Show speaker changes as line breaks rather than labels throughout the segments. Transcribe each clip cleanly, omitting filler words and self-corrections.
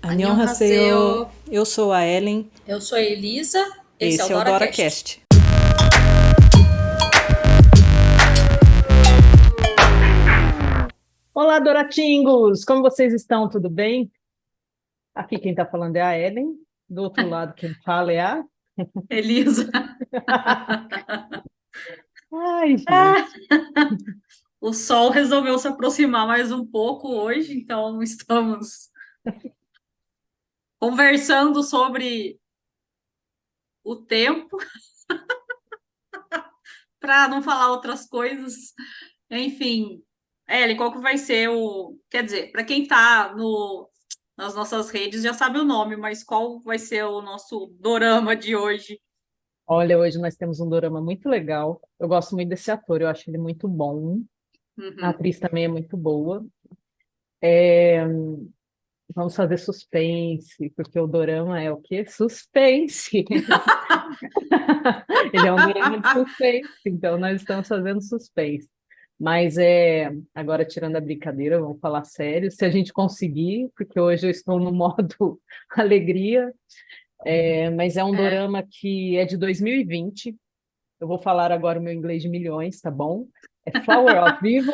Annyeonghaseyo,
Annyeonghaseyo,
eu sou a Ellen,
eu sou a Elisa, esse é o
esse é o
DoraCast.
DoraCast.
Olá, Doratingos! Como vocês estão? Tudo bem? Aqui quem está falando é a Ellen. Do outro lado, quem fala é a.
Elisa,
Ai, gente.
o sol resolveu se aproximar mais um pouco hoje, então estamos conversando sobre o tempo, para não falar outras coisas. Enfim, Ellen, qual que vai ser o. Quer dizer, para quem está nas nossas redes já sabe o nome, mas qual vai ser o nosso dorama de hoje?
Olha, hoje nós temos um dorama muito legal. Eu gosto muito desse ator, eu acho ele muito bom. A
Uhum.
atriz também é muito boa. É, Vamos fazer suspense, porque o dorama é o quê? Suspense! Ele é um dorama de suspense, então nós estamos fazendo suspense. Mas agora tirando a brincadeira, vamos falar sério. Se a gente conseguir, porque hoje eu estou no modo alegria, mas é um
É.
dorama que é de 2020. Eu vou falar agora o meu inglês de milhões, tá bom? É Flower of Evil,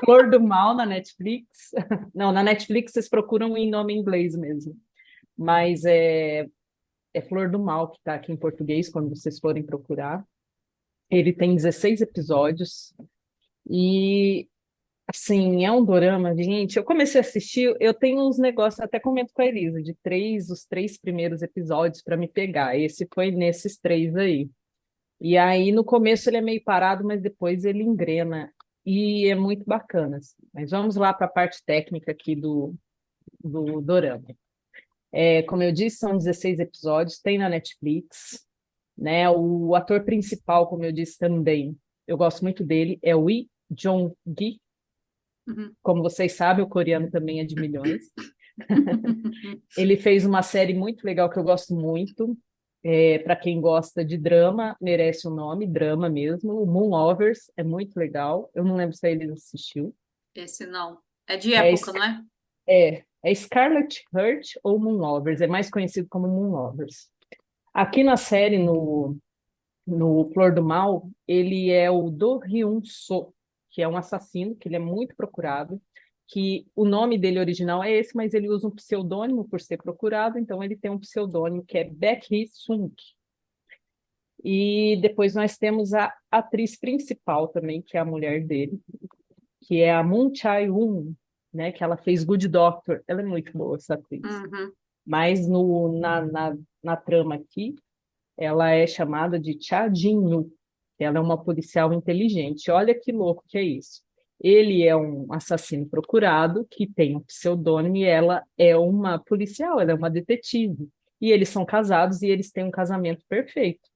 Flor do Mal na Netflix. Não, na Netflix vocês procuram em nome em inglês mesmo. Mas é Flor do Mal que está aqui em português, quando vocês forem procurar. Ele tem 16 episódios e, assim, é um dorama, gente. Eu comecei a assistir, eu tenho uns negócios, até comento com a Elisa, de os três primeiros episódios para me pegar. Esse foi nesses três aí. E aí, no começo, ele é meio parado, mas depois ele engrena. E é muito bacana, assim. Mas vamos lá para a parte técnica aqui do dorama. Como eu disse, são 16 episódios, tem na Netflix, né? O ator principal, como eu disse também, eu gosto muito dele, é o Lee Jong-gi.
Uhum.
Como vocês sabem, o coreano também é de milhões. Ele fez uma série muito legal que eu gosto muito. Para quem gosta de drama, merece o nome, drama mesmo. O Moon Lovers é muito legal. Eu não lembro se ele assistiu.
Esse não. É de
É,
época, não é?
é Scarlet Heart ou Moon Lovers, é mais conhecido como Moon Lovers. Aqui na série, no Flor do Mal, ele é o Do Hyun-soo, que é um assassino, que ele é muito procurado, que o nome dele original é esse, mas ele usa um pseudônimo por ser procurado, então ele tem um pseudônimo que é Baek Hee-sung. E depois nós temos a atriz principal também, que é a mulher dele, que é a Moon Chae-woon, né, que ela fez Good Doctor. Ela é muito boa, essa atriz.
Uhum.
Mas na trama aqui, ela é chamada de Cha Jin-yu. Ela é uma policial inteligente. Olha que louco que é isso. Ele é um assassino procurado que tem um pseudônimo e ela é uma policial, ela é uma detetive. E eles são casados e eles têm um casamento perfeito.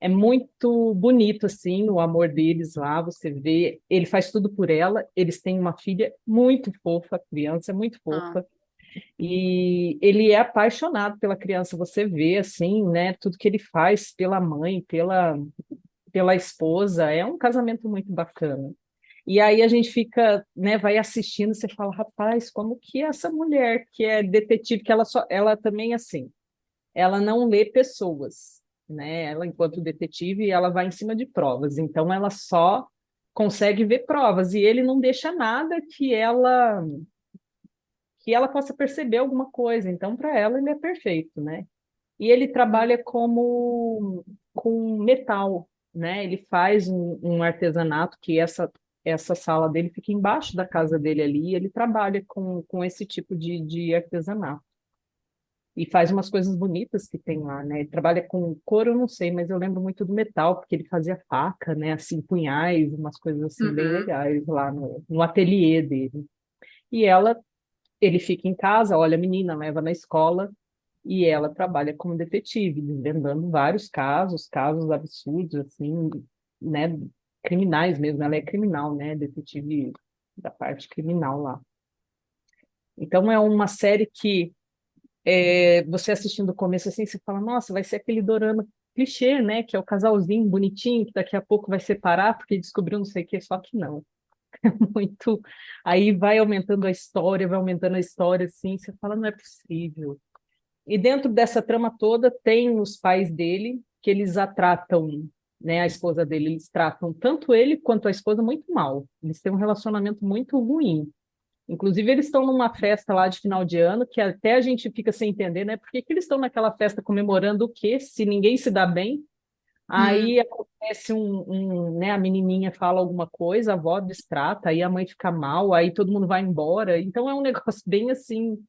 É muito bonito, assim, o amor deles lá, você vê. Ele faz tudo por ela, eles têm uma filha muito fofa, a criança é muito
Ah.
fofa. E ele é apaixonado pela criança, você vê assim, né, tudo que ele faz pela mãe, pela esposa, é um casamento muito bacana. E aí a gente fica, né, vai assistindo, você fala, rapaz, como que essa mulher que é detetive, que ela também assim, ela não lê pessoas, né? Ela enquanto detetive, ela vai em cima de provas, então ela só consegue ver provas e ele não deixa nada que ela possa perceber alguma coisa. Então, para ela, ele é perfeito, né? E ele trabalha como com metal, né? Ele faz um artesanato que essa sala dele fica embaixo da casa dele ali, e ele trabalha com esse tipo de artesanato. E faz umas coisas bonitas que tem lá, né? Ele trabalha com couro, eu não sei, mas eu lembro muito do metal, porque ele fazia faca, né? Assim, punhais, umas coisas assim bem
Uhum.
legais lá no ateliê dele. E ele fica em casa, olha a menina, leva na escola, e ela trabalha como detetive, desvendando vários casos absurdos, assim, né, criminais mesmo. Ela é criminal, né, detetive da parte criminal lá. Então é uma série que você assistindo o começo assim, você fala, nossa, vai ser aquele dorama clichê, né, que é o casalzinho bonitinho que daqui a pouco vai separar porque descobriu não sei o que, só que não. Muito. Aí vai aumentando a história, vai aumentando a história, assim, você fala, não é possível. E dentro dessa trama toda tem os pais dele, que eles a tratam, né, a esposa dele, eles tratam tanto ele quanto a esposa muito mal. Eles têm um relacionamento muito ruim. Inclusive, eles estão numa festa lá de final de ano, que até a gente fica sem entender, né? Por que que eles estão naquela festa comemorando o quê? Se ninguém se dá bem, aí
Hum.
acontece né, a menininha fala alguma coisa, a avó destrata, aí a mãe fica mal, aí todo mundo vai embora. Então é um negócio bem assim,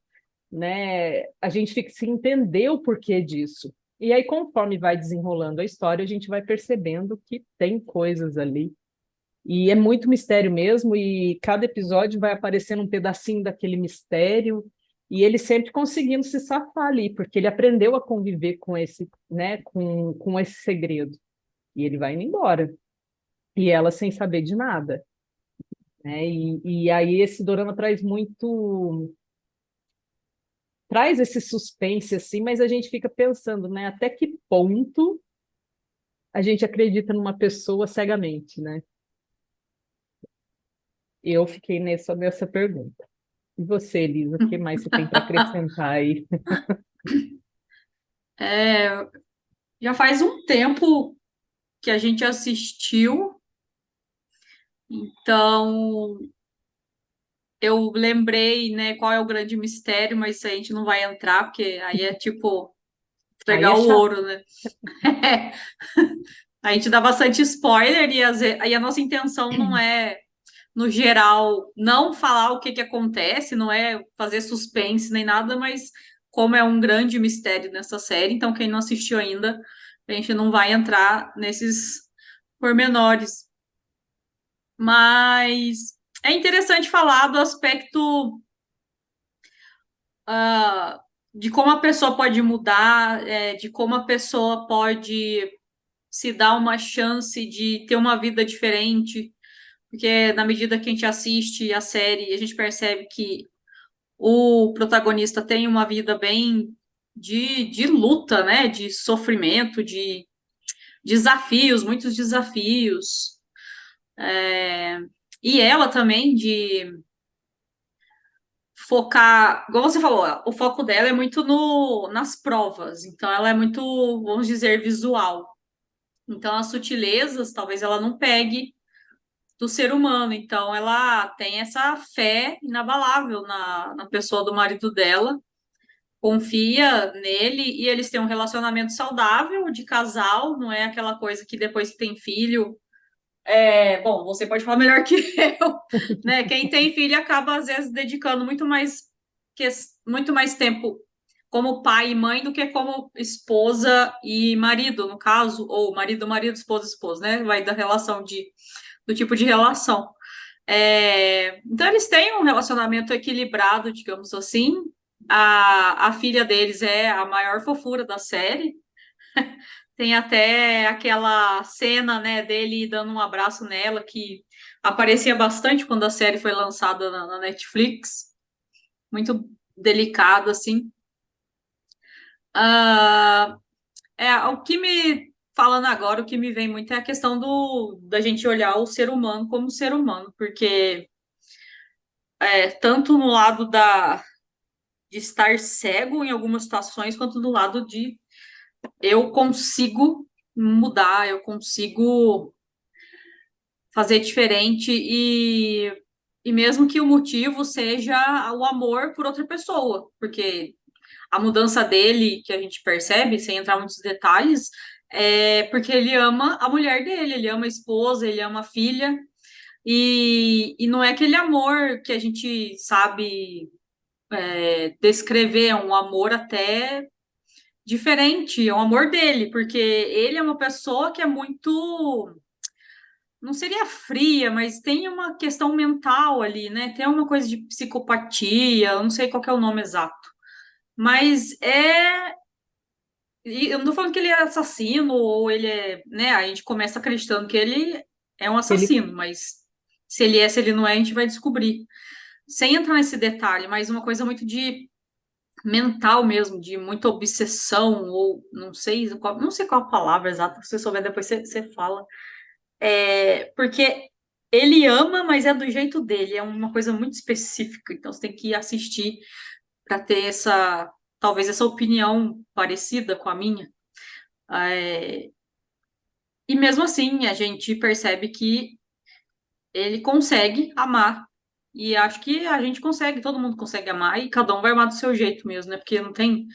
né? A gente fica sem entender o porquê disso. E aí, conforme vai desenrolando a história, a gente vai percebendo que tem coisas ali. E é muito mistério mesmo, e cada episódio vai aparecendo um pedacinho daquele mistério, e ele sempre conseguindo se safar ali, porque ele aprendeu a conviver com esse, né, com esse segredo. E ele vai indo embora. E ela sem saber de nada, né? E aí esse dorama traz esse suspense assim, mas a gente fica pensando, né, até que ponto a gente acredita numa pessoa cegamente, né? Eu fiquei nessa pergunta. E você, Elisa, o que mais você tem para acrescentar aí?
É, já faz um tempo que a gente assistiu, então eu lembrei, né, qual é o grande mistério, mas isso aí a gente não vai entrar, porque aí é tipo
Aí
entregar
é
o
chato.
ouro, né? A gente dá bastante spoiler e aí a nossa intenção não é, no geral, não falar o que que acontece, não é fazer suspense nem nada, mas como é um grande mistério nessa série, então quem não assistiu ainda, a gente não vai entrar nesses pormenores. Mas é interessante falar do aspecto de como a pessoa pode mudar, de como a pessoa pode se dar uma chance de ter uma vida diferente, porque na medida que a gente assiste a série, a gente percebe que o protagonista tem uma vida bem de luta, né? De sofrimento, de desafios, muitos desafios. E ela também de focar, como você falou, o foco dela é muito no, nas provas, então ela é muito, vamos dizer, visual. Então as sutilezas, talvez ela não pegue do ser humano, então ela tem essa fé inabalável na pessoa do marido dela, confia nele e eles têm um relacionamento saudável de casal, não é aquela coisa que depois que tem filho, bom, você pode falar melhor que eu, né? Quem tem filho acaba às vezes dedicando que, muito mais tempo como pai e mãe do que como esposa e marido, no caso, ou marido, marido, esposa, esposa, né? Vai da relação do tipo de relação. Então eles têm um relacionamento equilibrado, digamos assim. A filha deles é a maior fofura da série. Tem até aquela cena, né, dele dando um abraço nela que aparecia bastante quando a série foi lançada na Netflix. Muito delicado, assim. Ah, o que me falando agora, o que me vem muito é a questão da gente olhar o ser humano como ser humano, porque tanto no lado de estar cego em algumas situações, quanto do lado de eu consigo mudar, eu consigo fazer diferente e mesmo que o motivo seja o amor por outra pessoa, porque a mudança dele, que a gente percebe, sem entrar em muitos detalhes, é porque ele ama a mulher dele, ele ama a esposa, ele ama a filha, e não é aquele amor que a gente sabe descrever, é um amor até diferente, é o amor dele, porque ele é uma pessoa que é muito, não seria fria, mas tem uma questão mental ali, né? Tem uma coisa de psicopatia, eu não sei qual que é o nome exato. Mas e eu não tô falando que ele é assassino ou ele é, né? A gente começa acreditando que ele é um
Ele,
assassino, mas se ele é, se ele não é, a gente vai descobrir. Sem entrar nesse detalhe, mas uma coisa muito de mental mesmo, de muita obsessão, ou não sei qual a palavra exata, se você souber, depois você fala. Porque ele ama, mas é do jeito dele, é uma coisa muito específica, então você tem que assistir para ter talvez essa opinião parecida com a minha. É, e mesmo assim, a gente percebe que ele consegue amar. E acho que a gente consegue, todo mundo consegue amar, e cada um vai amar do seu jeito mesmo, né? Porque não tem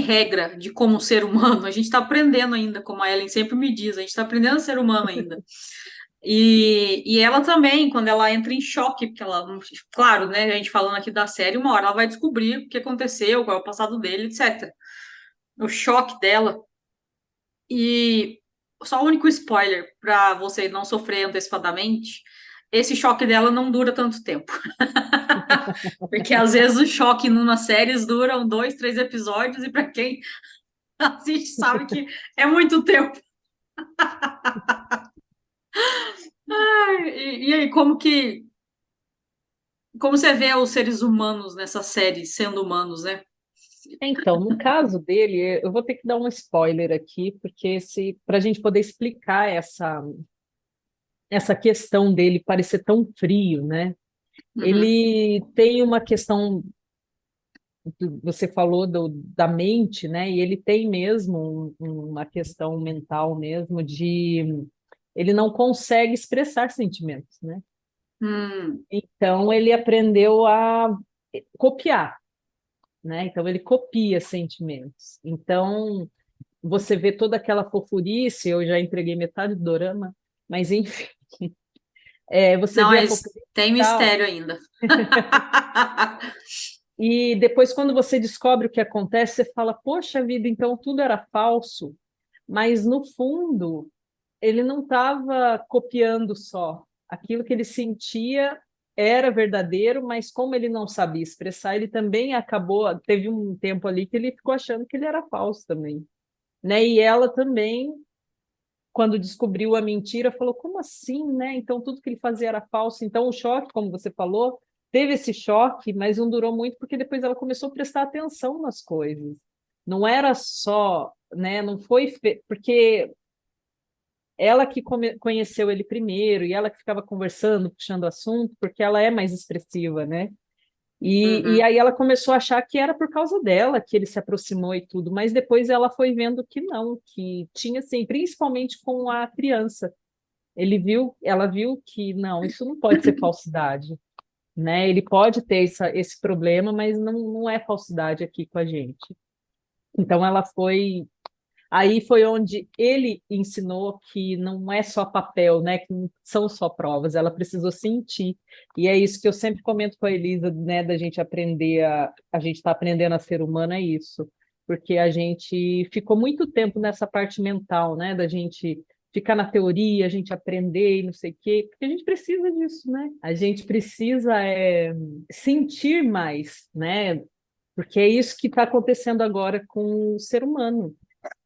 regra de como ser humano. A gente está aprendendo ainda, como a Ellen sempre me diz, a gente está aprendendo a ser humano ainda. E ela também, quando ela entra em choque, porque ela, claro, né, a gente falando aqui da série, uma hora ela vai descobrir o que aconteceu, qual é o passado dele, etc. O choque dela. E só o único spoiler para você não sofrer antecipadamente, esse choque dela não dura tanto tempo. Porque às vezes o choque numa séries duram 2, 3 episódios, e para quem assiste sabe que é muito tempo. E aí, como você vê os seres humanos nessa série sendo humanos, né?
Então, no caso dele, eu vou ter que dar um spoiler aqui, porque se para a gente poder explicar essa questão dele parecer tão frio, né?
Uhum,
Ele tem uma questão, você falou da mente, né? E ele tem mesmo uma questão mental mesmo de ele não consegue expressar sentimentos, né?
hum,
Então ele aprendeu a copiar, né? Então ele copia sentimentos. Então você vê toda aquela fofurice, eu já entreguei metade do dorama, mas enfim, você
não,
vê a
mas
fofurice
tem
e tal.
mistério ainda.
E depois, quando você descobre o que acontece, você fala, poxa vida, então tudo era falso. Mas no fundo, ele não estava copiando só. Aquilo que ele sentia era verdadeiro, mas como ele não sabia expressar, ele também acabou. Teve um tempo ali que ele ficou achando que ele era falso também, né? E ela também, quando descobriu a mentira, falou: como assim, né? Então tudo que ele fazia era falso. Então o choque, como você falou, teve esse choque, mas não durou muito porque depois ela começou a prestar atenção nas coisas. Não era só, né? Não foi porque ela que conheceu ele primeiro e ela que ficava conversando, puxando assunto, porque ela é mais expressiva, né? E
Uhum,
aí ela começou a achar que era por causa dela que ele se aproximou e tudo, mas depois ela foi vendo que não, que tinha assim, principalmente com a criança. Ela viu que não, isso não pode ser falsidade, né? Ele pode ter esse problema, mas não é falsidade aqui com a gente. Então ela foi Aí foi onde ele ensinou que não é só papel, né? Que não são só provas, ela precisou sentir. E é isso que eu sempre comento com a Elisa, né? Da gente aprender a gente está aprendendo a ser humano, é isso. Porque a gente ficou muito tempo nessa parte mental, né? Da gente ficar na teoria, a gente aprender e não sei o quê, porque a gente precisa disso, né? A gente precisa sentir mais, né? Porque é isso que está acontecendo agora com o ser humano,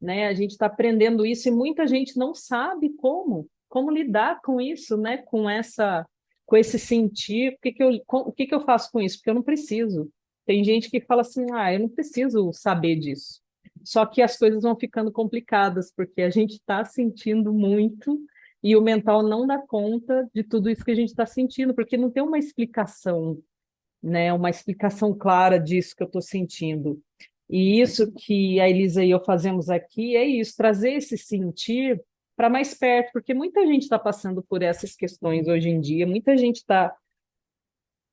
né? A gente está aprendendo isso e muita gente não sabe como lidar com isso, né? Com esse sentir. O que que eu faço com isso? Porque eu não preciso. Tem gente que fala assim, eu não preciso saber disso. Só que as coisas vão ficando complicadas porque a gente está sentindo muito e o mental não dá conta de tudo isso que a gente está sentindo, porque não tem uma explicação, né? Uma explicação clara disso que eu estou sentindo. E isso que a Elisa e eu fazemos aqui é isso, trazer esse sentir para mais perto, porque muita gente está passando por essas questões hoje em dia, muita gente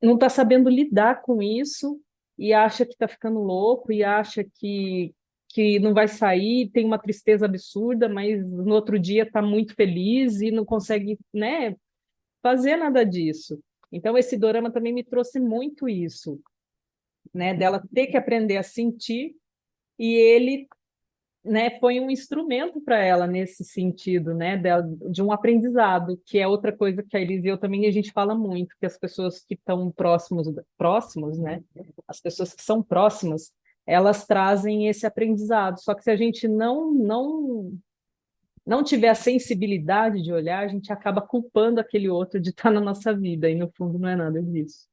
não está sabendo lidar com isso e acha que está ficando louco e acha que não vai sair, tem uma tristeza absurda, mas no outro dia está muito feliz e não consegue, né, fazer nada disso. Então, esse dorama também me trouxe muito isso, né, dela ter que aprender a sentir e ele, né, foi um instrumento para ela nesse sentido, né, de um aprendizado, que é outra coisa que a Elise e eu também a gente fala muito, que as pessoas que estão próximos, né, as pessoas que são próximas, elas trazem esse aprendizado. Só que se a gente não tiver a sensibilidade de olhar, a gente acaba culpando aquele outro de estar na nossa vida, e no fundo não é nada disso,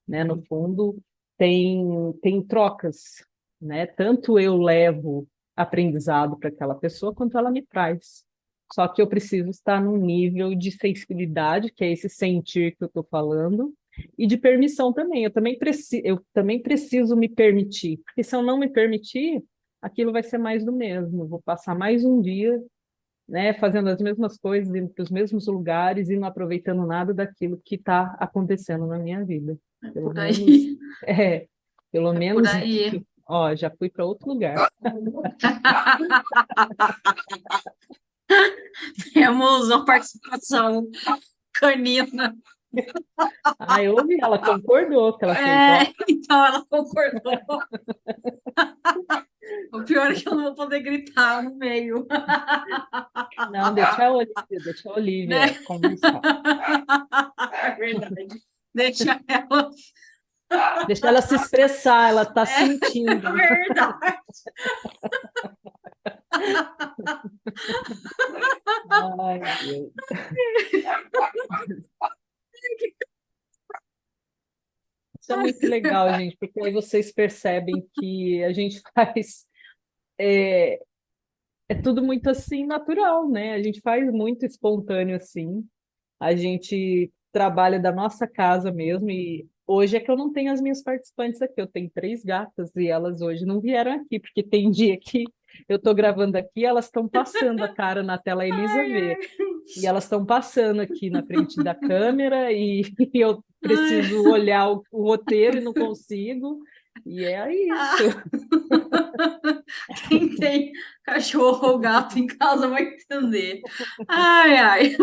né? No fundo tem trocas, né? Tanto eu levo aprendizado para aquela pessoa quanto ela me traz. Só que eu preciso estar num nível de sensibilidade, que é esse sentir que eu estou falando, e de permissão também. Eu também preciso me permitir, porque se eu não me permitir, aquilo vai ser mais do mesmo. Eu vou passar mais um dia, né, fazendo as mesmas coisas, indo para os mesmos lugares e não aproveitando nada daquilo que está acontecendo na minha vida.
É
Pelo
por
menos,
aí.
pelo
É por
menos
aí.
ó, já fui para outro lugar.
Temos uma participação canina.
Ah, eu ouvi, ela concordou que ela fez, ó.
Então ela concordou. O pior é que eu não vou poder gritar no meio,
Não, deixa a
né?
Olivia conversar.
É verdade. Deixa ela.
Deixa ela se expressar, ela está
É
sentindo.
verdade.
Ai, Deus. Isso é muito legal, gente, porque aí vocês percebem que a gente faz. É, é tudo muito assim natural, né? A gente faz muito espontâneo assim. A gente trabalha da nossa casa mesmo. E hoje é que eu não tenho as minhas participantes aqui. Eu tenho três gatas e elas hoje não vieram aqui, porque tem dia que eu estou gravando aqui, elas estão passando a cara na tela, a Elisa
Ai,
vê.
ai,
E elas estão passando aqui na frente da câmera e, e eu
ai.
preciso olhar o roteiro e não consigo. E é isso.
Ah. Quem tem cachorro ou gato em casa vai entender. Ai, ai.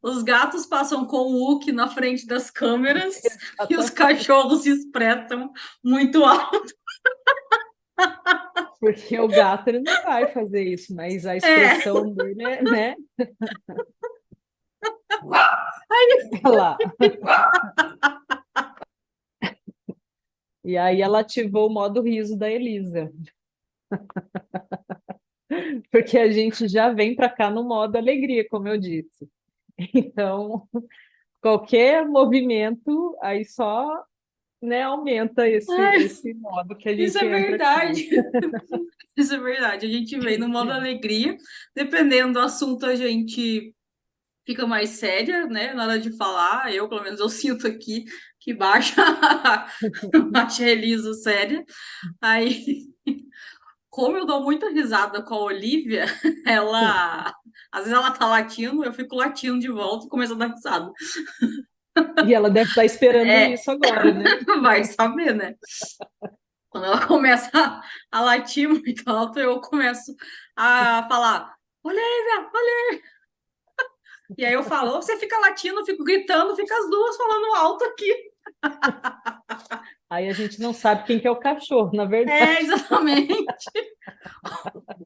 Os gatos passam com o Wookie na frente das câmeras e os cachorros se expressam muito alto.
Porque o gato ele não vai fazer isso, mas a
É.
expressão dele é, né? Olha lá. E aí ela ativou o modo riso da Elisa, porque a gente já vem para cá no modo alegria, como eu disse. Então, qualquer movimento aí só, né, aumenta
Ai,
esse modo que a
isso
gente
é
entra aqui.
verdade. Isso é verdade. A gente vem no modo alegria. Dependendo do assunto, a gente fica mais séria, né? Na hora de falar. Eu, pelo menos, eu sinto aqui que baixa, baixa a Elisa séria. Aí, como eu dou muita risada com a Olivia, ela. Às vezes ela tá latindo, eu fico latindo de volta e começo a dar risada.
E ela deve estar esperando
É,
isso agora, né?
vai saber, né? Quando ela começa a latir muito alto, eu começo a falar: Olivia, Olivia. E aí eu falo: você fica latindo, eu fico gritando, fica as duas falando alto aqui.
Aí a gente não sabe quem que é o cachorro, na
É,
verdade.
exatamente.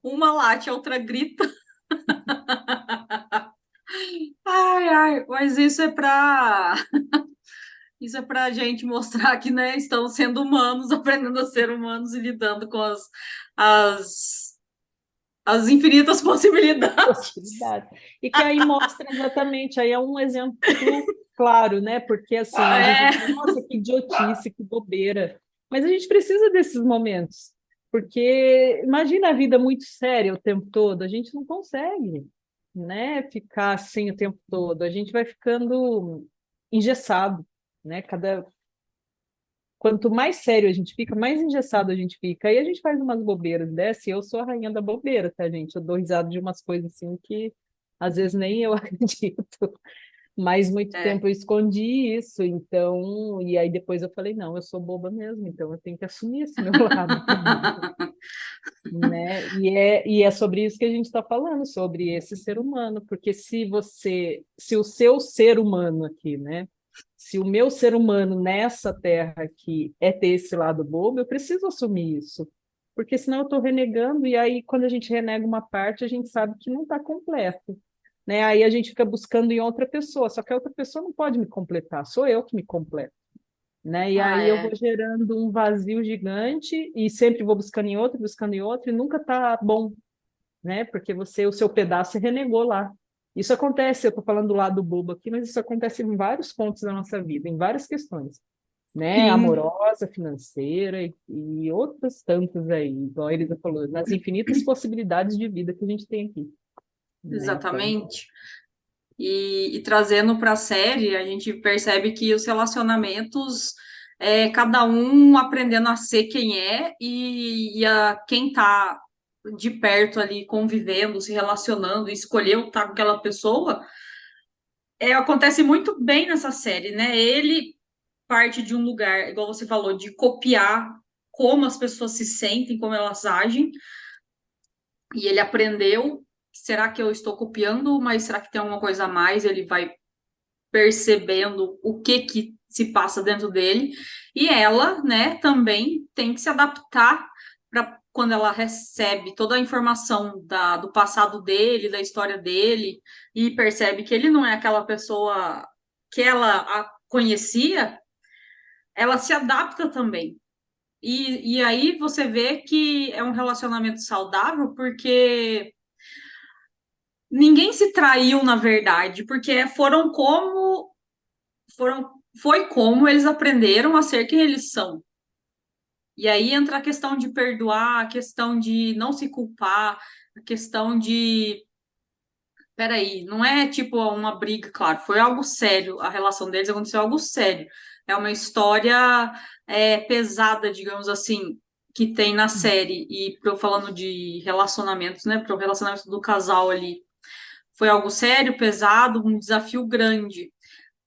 Uma late, a outra grita. Ai, ai, mas isso é pra gente mostrar que, né, estamos sendo humanos, aprendendo a ser humanos e lidando com as, as infinitas possibilidades.
Possibilidade. E que aí mostra exatamente, aí é um exemplo claro, né? Porque assim, a gente vai falar,
É,
nossa, que idiotice, que bobeira. Mas a gente precisa desses momentos, porque imagina a vida muito séria o tempo todo, a gente não consegue, né, ficar assim o tempo todo. A gente vai ficando engessado, né? Quanto mais sério a gente fica, mais engessado a gente fica. Aí a gente faz umas bobeiras dessa, e eu sou a rainha da bobeira, tá, gente? Eu dou risada de umas coisas assim que às vezes nem eu acredito. Mas muito
é.
tempo eu escondi isso, então, e aí depois eu falei, não, eu sou boba mesmo, então eu tenho que assumir esse meu lado também, né? E é sobre isso que a gente está falando, sobre esse ser humano, porque se o seu ser humano aqui, né? Se o meu ser humano nessa terra aqui é ter esse lado bobo, eu preciso assumir isso, porque senão eu estou renegando, e aí quando a gente renega uma parte, a gente sabe que não está completo, né? Aí a gente fica buscando em outra pessoa, só que a outra pessoa não pode me completar, sou eu que me completo, né? E
Ah,
aí eu
é.
vou gerando um vazio gigante e sempre vou buscando em outro e nunca tá bom, né? Porque o seu pedaço você renegou lá. Isso acontece, eu estou falando do lado bobo aqui, mas isso acontece em vários pontos da nossa vida, em várias questões, né?
Sim.
Amorosa, financeira e outras tantas aí, igual a Elisa falou, nas infinitas possibilidades de vida que a gente tem aqui. né? Então,
exatamente. E trazendo para a série, a gente percebe que os relacionamentos é cada um aprendendo a ser quem é e a quem tá de perto ali convivendo, se relacionando, escolheu estar com aquela pessoa, acontece muito bem nessa série, né? Ele parte de um lugar, igual você falou, de copiar como as pessoas se sentem, como elas agem, e ele aprendeu. Será que eu estou copiando, mas será que tem alguma coisa a mais? Ele vai percebendo o que que se passa dentro dele. E ela, né, também tem que se adaptar para quando ela recebe toda a informação do passado dele, da história dele, e percebe que ele não é aquela pessoa que ela a conhecia, ela se adapta também. E aí você vê que é um relacionamento saudável, porque ninguém se traiu, na verdade, porque foi como eles aprenderam a ser quem eles são. E aí entra a questão de perdoar, a questão de não se culpar, a questão de, peraí, não é tipo uma briga, claro, foi algo sério, a relação deles aconteceu algo sério. É uma história pesada, digamos assim, que tem na série. E falando de relacionamentos, né, para o relacionamento do casal ali, foi algo sério, pesado, um desafio grande.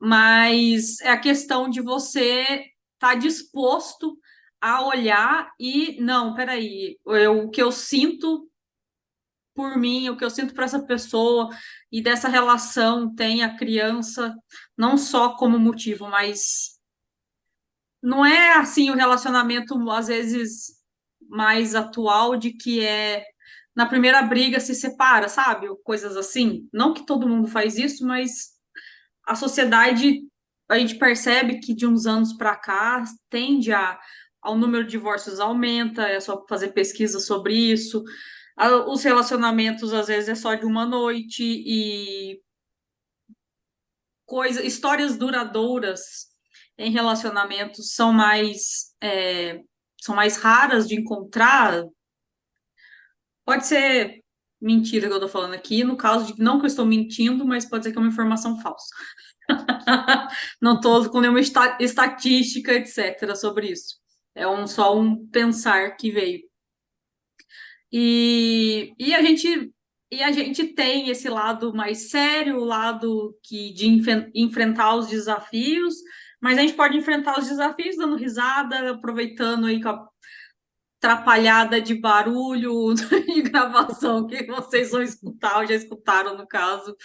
Mas é a questão de você estar disposto a olhar e, não, peraí, o que eu sinto por mim, o que eu sinto por essa pessoa e dessa relação tem a criança, não só como motivo, mas não é assim o relacionamento, às vezes, mais atual, de que na primeira briga se separa, sabe? Ou coisas assim. Não que todo mundo faz isso, mas a sociedade, a gente percebe que de uns anos para cá tende ao número de divórcios aumenta, é só fazer pesquisa sobre isso. Os relacionamentos às vezes é só de uma noite e histórias duradouras em relacionamentos são mais raras de encontrar. Pode ser mentira que eu tô falando aqui, no caso de não que eu estou mentindo, mas pode ser que é uma informação falsa. Não estou com nenhuma estatística, etc., sobre isso. Só um pensar que veio. E a gente tem esse lado mais sério, o lado de enfrentar os desafios, mas a gente pode enfrentar os desafios dando risada, aproveitando aí com a atrapalhada de barulho de gravação que vocês vão escutar, ou já escutaram no caso,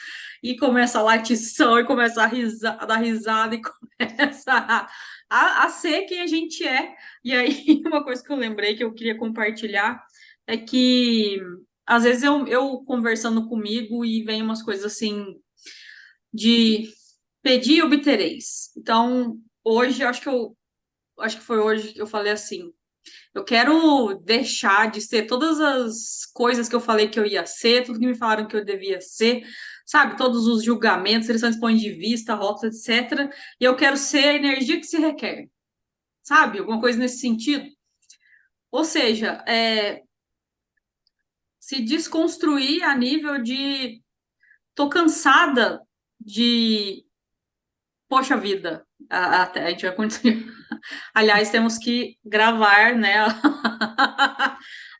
e começa a latição, e começa a dar risada, e começa a ser quem a gente é. E aí, uma coisa que eu lembrei que eu queria compartilhar é que às vezes eu conversando comigo e vem umas coisas assim de pedir e obtereis. Então, hoje, acho que foi hoje que eu falei assim. Eu quero deixar de ser todas as coisas que eu falei que eu ia ser, tudo que me falaram que eu devia ser, sabe? Todos os julgamentos, seleções de ponto de vista, rotas, etc. E eu quero ser a energia que se requer, sabe? Alguma coisa nesse sentido. Ou seja, se desconstruir a nível de tô cansada de poxa vida. A gente vai continuar. Aliás, temos que gravar, né,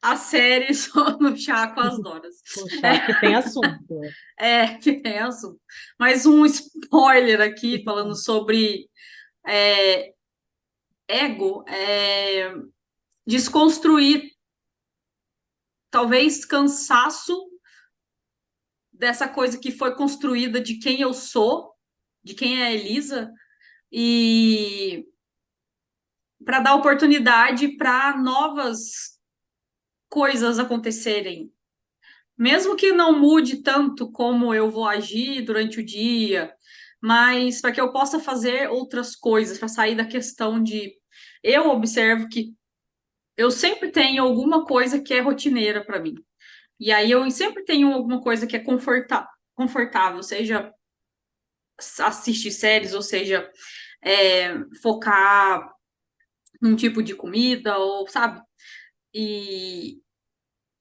a série no Chá com as Doras.
poxa, que tem assunto.
Que tem assunto. Mas um spoiler aqui, falando sobre é, ego, desconstruir talvez cansaço dessa coisa que foi construída de quem eu sou, de quem é a Elisa, e para dar oportunidade para novas coisas acontecerem. Mesmo que não mude tanto como eu vou agir durante o dia, mas para que eu possa fazer outras coisas, para sair da questão de. Eu observo que eu sempre tenho alguma coisa que é rotineira para mim. E aí eu sempre tenho alguma coisa que é confortável, seja assistir séries, ou seja, focar num tipo de comida, ou sabe? E,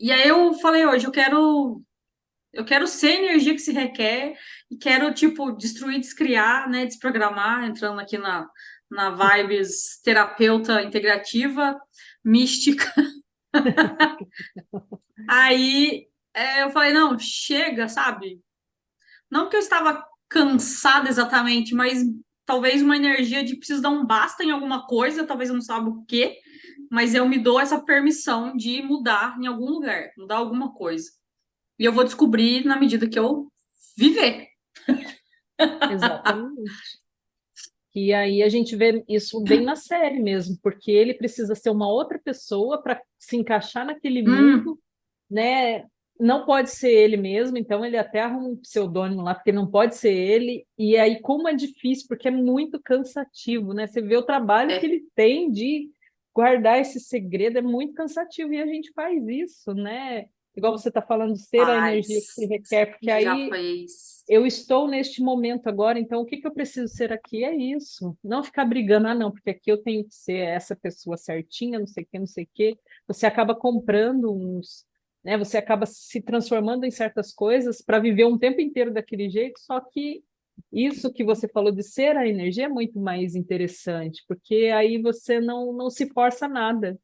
e aí eu falei hoje, eu quero ser a energia que se requer e quero, tipo, destruir, descriar, né, desprogramar, entrando aqui na vibes terapeuta integrativa, mística. Aí eu falei, não, chega, sabe? Não que eu estava cansada exatamente, mas talvez uma energia de preciso dar um basta em alguma coisa, talvez eu não saiba o quê, mas eu me dou essa permissão de mudar em algum lugar, mudar alguma coisa. E eu vou descobrir na medida que eu viver.
Exatamente. E aí a gente vê isso bem na série mesmo, porque ele precisa ser uma outra pessoa para se encaixar naquele
Hum,
mundo, né? Não pode ser ele mesmo, então ele até arruma um pseudônimo lá, porque não pode ser ele. E aí, como é difícil, porque é muito cansativo, né? Você vê o trabalho que
é.
ele tem de guardar esse segredo, é muito cansativo, e a gente faz isso, né? Igual você está falando, ser a energia que se
Faz.
requer, porque
Já
aí
fez.
eu estou neste momento agora, então o que que eu preciso ser aqui? É isso. Não ficar brigando, ah, não, porque aqui eu tenho que ser essa pessoa certinha, não sei o que, não sei o que. Você acaba comprando uns, né? Você acaba se transformando em certas coisas para viver um tempo inteiro daquele jeito, só que isso que você falou de ser a energia é muito mais interessante, porque aí você não se força a nada,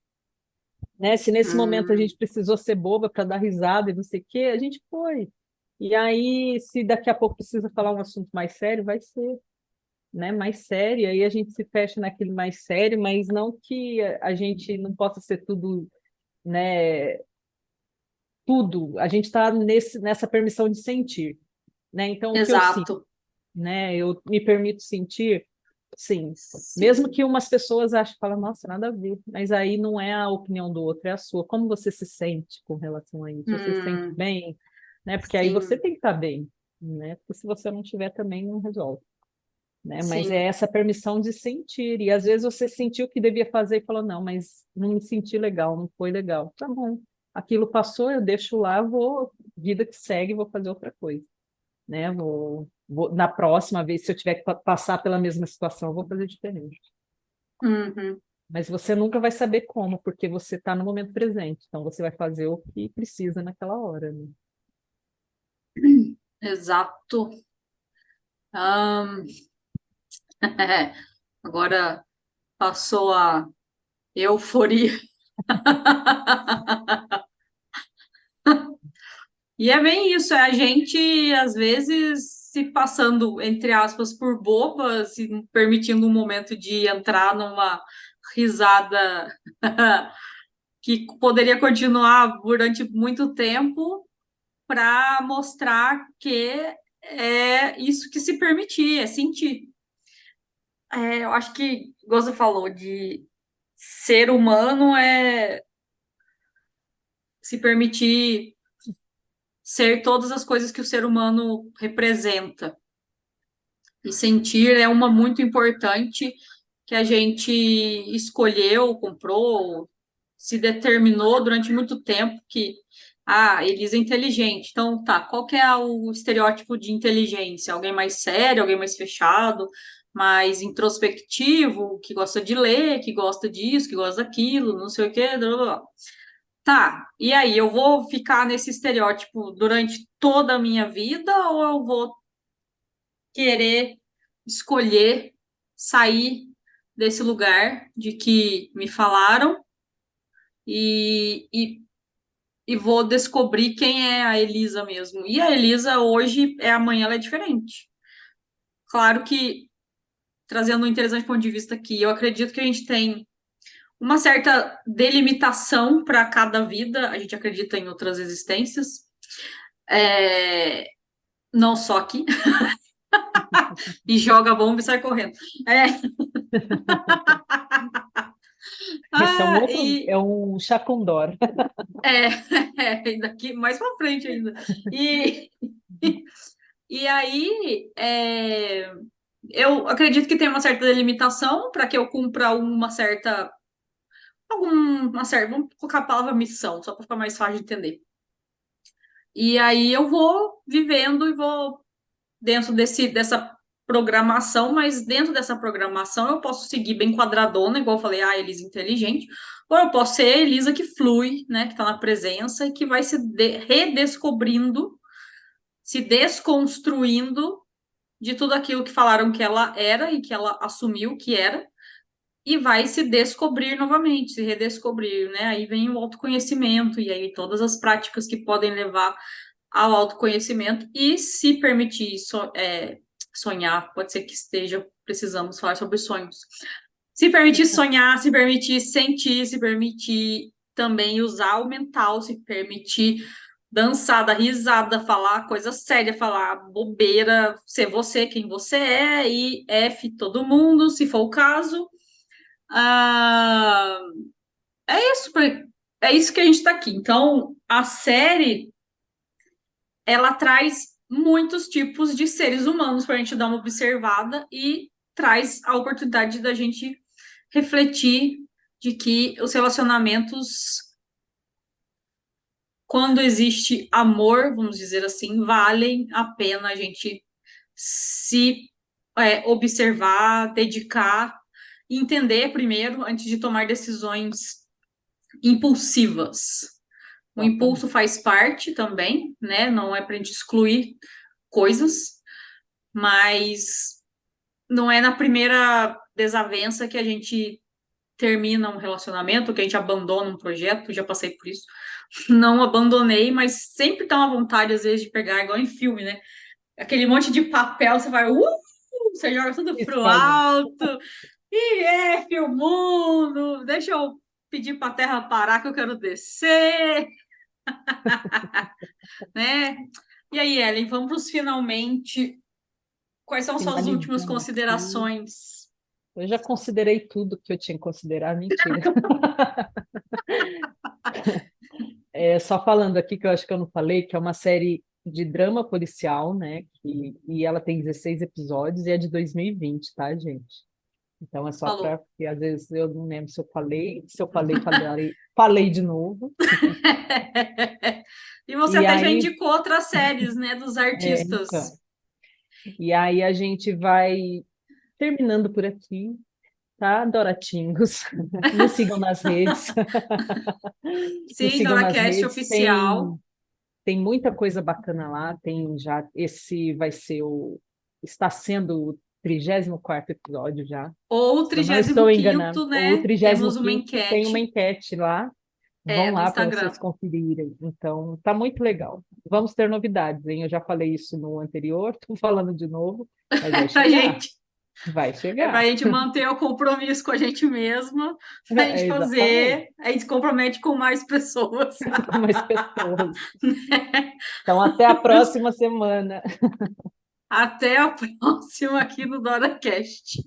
né? Se nesse momento a
Hum,
gente precisou ser boba para dar risada e não sei o quê, a gente foi. E aí, se daqui a pouco precisa falar um assunto mais sério, vai ser, né, mais sério. E aí a gente se fecha naquele mais sério, mas não que a gente não possa ser tudo, né, tudo. A gente está nessa permissão de sentir, né? Então, o que eu sinto,
exato.
né? Eu me permito sentir, sim. Mesmo
Sim.
que umas pessoas achem, falam, nossa, nada a ver, mas aí não é a opinião do outro, é a sua. Como você se sente com relação a isso? Você se sente
Hum,
bem, né? Porque aí você
sim,
tem que estar bem, né? Porque se você não tiver também, não resolve, né? Mas é
sim.
essa permissão de sentir. E às vezes você sentiu o que devia fazer e falou, não, mas não me senti legal, não foi legal. Tá bom. Aquilo passou, eu deixo lá, vou, vida que segue, vou fazer outra coisa, né? Na próxima vez, se eu tiver que passar pela mesma situação, eu vou fazer diferente.
Uhum,
Mas você nunca vai saber como, porque você está no momento presente. Então você vai fazer o que precisa naquela hora, né?
exato. Ahn, agora passou a euforia. E é bem isso, é a gente, às vezes, se passando, entre aspas, por bobas e permitindo um momento de entrar numa risada que poderia continuar durante muito tempo para mostrar que é isso que se permitir, é sentir. Eu acho que, igual você falou, de ser humano é se permitir ser todas as coisas que o ser humano representa. E sentir é uma muito importante que a gente escolheu, comprou, se determinou durante muito tempo que Elisa é inteligente. Então, tá, qual que é o estereótipo de inteligência? Alguém mais sério, alguém mais fechado, mais introspectivo, que gosta de ler, que gosta disso, que gosta daquilo, não sei o quê. Blá, blá, blá. Tá, e aí, eu vou ficar nesse estereótipo durante toda a minha vida ou eu vou querer escolher sair desse lugar de que me falaram e, e vou descobrir quem é a Elisa mesmo. E a Elisa hoje, amanhã ela é diferente. Claro que, trazendo um interessante ponto de vista aqui, eu acredito que a gente tem uma certa delimitação para cada vida, a gente acredita em outras existências, é, não só aqui, e joga a bomba e sai correndo. É,
Esse é um outro,
e
é um chacundor.
é, ainda aqui mais para frente ainda. E, e aí, eu acredito que tem uma certa delimitação para que eu cumpra vamos colocar a palavra missão, só para ficar mais fácil de entender. E aí eu vou vivendo e vou dentro dessa programação, mas dentro dessa programação eu posso seguir bem quadradona, igual eu falei, Elisa inteligente, ou eu posso ser a Elisa que flui, né, que está na presença e que vai se redescobrindo se desconstruindo de tudo aquilo que falaram que ela era e que ela assumiu que era, e vai se descobrir novamente, se redescobrir, né? Aí vem o autoconhecimento, e aí todas as práticas que podem levar ao autoconhecimento e se permitir sonhar, pode ser que esteja, precisamos falar sobre sonhos. Se permitir sonhar, se permitir sentir, se permitir também usar o mental, se permitir dançar, dar risada, falar coisa séria, falar bobeira, ser você quem você é e F todo mundo, se for o caso. Ah, é isso, é isso que a gente está aqui. Então, a série ela traz muitos tipos de seres humanos para a gente dar uma observada e traz a oportunidade da gente refletir de que os relacionamentos, quando existe amor, vamos dizer assim, valem a pena a gente se observar, dedicar, entender primeiro antes de tomar decisões impulsivas. O impulso faz parte também, né? Não é para a gente excluir coisas, mas não é na primeira desavença que a gente termina um relacionamento, que a gente abandona um projeto, já passei por isso. Não abandonei, mas sempre dá uma vontade, às vezes, de pegar, igual em filme, né? Aquele monte de papel, você vai, você joga tudo pro alto, e o mundo, deixa eu pedir para a terra parar que eu quero descer, né? E aí, Ellen, vamos finalmente. Quais são suas últimas
Finalizando aqui.
considerações?
Eu já considerei tudo que eu tinha que considerar, mentira. Só falando aqui, que eu acho que eu não falei, que é uma série de drama policial, né? E ela tem 16 episódios e é de 2020, tá, gente? Então é só para,
Falou.
porque às vezes eu não lembro se eu falei de novo.
E você
E
até já
aí,
indicou outras séries, né, dos artistas.
então, e aí a gente vai terminando por aqui, tá, Doratingos? Nos sigam nas redes. Nos
Sim,
sigam nas
DoraCast
redes.
oficial.
Tem muita coisa bacana lá. Tem já esse vai ser o está sendo o 34º episódio já.
Ou o
Se eu não estou enganando,
35º,
ou o
né?
trigésimo
Temos uma
quinto que tem uma
enquete
enquete lá. Vão
no
lá para vocês
Instagram.
conferirem. Então, tá muito legal. Vamos ter novidades, hein? Eu já falei isso no anterior, estou falando de novo, mas vai
Pra
chegar.
gente.
Vai
É pra
chegar.
gente manter o compromisso com a gente mesma, pra gente
É, exatamente.
fazer, a gente se compromete com mais pessoas.
Com mais pessoas. Então, até a próxima semana.
Até a próxima aqui no DoraCast.